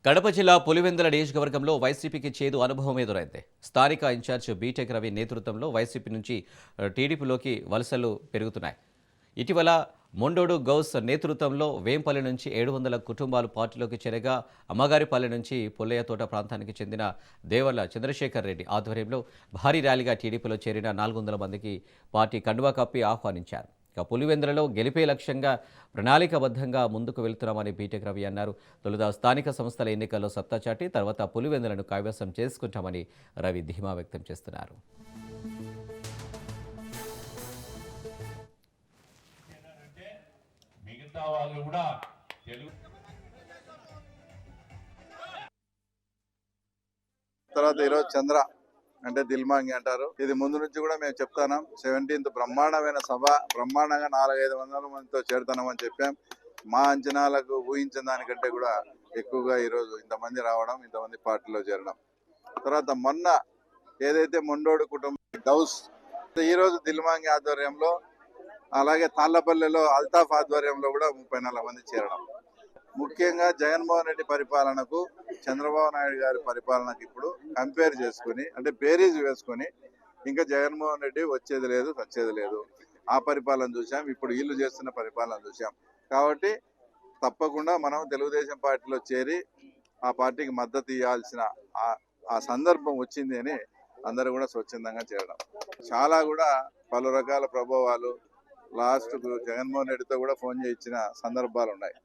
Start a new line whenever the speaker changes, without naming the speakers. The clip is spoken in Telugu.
కడప జిల్లా పులివెందుల నియోజకవర్గంలో వైసీపీకి చేదు అనుభవం ఎదురైంది. స్థానిక ఇన్ఛార్జ్ బీటెక్ రవి నేతృత్వంలో వైసీపీ నుంచి టీడీపీలోకి వలసలు పెరుగుతున్నాయి. ఇటీవల మొండోడు గౌస్ నేతృత్వంలో వేంపల్లి నుంచి 700 కుటుంబాలు పార్టీలోకి చేరగా, అమ్మగారిపల్లి నుంచి పుల్లయ్యతోట ప్రాంతానికి చెందిన దేవర్ల చంద్రశేఖర్ రెడ్డి ఆధ్వర్యంలో భారీ ర్యాలీగా టీడీపీలో చేరిన 400 మందికి పార్టీ కండువా కప్పి ఆహ్వానించారు. ఇక పులివెందులలో గెలిపే లక్ష్యంగా ప్రణాళికాబద్ధంగా ముందుకు వెళ్తున్నామని బీటెక్ రవి అన్నారు. తొలుత స్థానిక సంస్థల ఎన్నికల్లో సత్తా చాటి తర్వాత పులివెందులను కైవసం చేసుకుంటామని రవి ధీమా వ్యక్తం చేస్తున్నారు.
మిగతా వాళ్ళు కూడా
తర్వాత ఈరోజు చంద్ర అంటే దిల్మాంగి అంటారు. ఇది ముందు నుంచి కూడా మేము చెప్తాం. 17th బ్రహ్మాండమైన సభ, బ్రహ్మాండంగా 400-500 మందితో చేరుతామని చెప్పాం. మా అంచనాలకు ఊహించిన దానికంటే కూడా ఎక్కువగా ఈరోజు ఇంతమంది రావడం, ఇంతమంది పార్టీలో చేరడం. తర్వాత మొన్న ఏదైతే మొండోడు కుటుంబం గౌస్ ఈరోజు దిల్మాంగి ఆధ్వర్యంలో, అలాగే తాళ్లపల్లెలో అల్తాఫ్ ఆధ్వర్యంలో కూడా 34 మంది చేరడం. ముఖ్యంగా జగన్మోహన్ రెడ్డి పరిపాలనకు చంద్రబాబు నాయుడు గారి పరిపాలనకు ఇప్పుడు కంపేర్ చేసుకుని, అంటే బేరీజ్ వేసుకొని, ఇంకా జగన్మోహన్ రెడ్డి వచ్చేది లేదు వచ్చేది లేదు, ఆ పరిపాలన చూసాం, ఇప్పుడు వీళ్ళు చేస్తున్న పరిపాలన చూసాం. కాబట్టి తప్పకుండా మనం తెలుగుదేశం పార్టీలో చేరి ఆ పార్టీకి మద్దతు ఇవ్వాల్సిన ఆ సందర్భం వచ్చింది అని అందరూ కూడా స్వచ్ఛందంగా చేరడం. చాలా కూడా పలు రకాల ప్రభావాలు, లాస్ట్కు జగన్మోహన్ రెడ్డితో కూడా ఫోన్ చేయించిన సందర్భాలు ఉన్నాయి.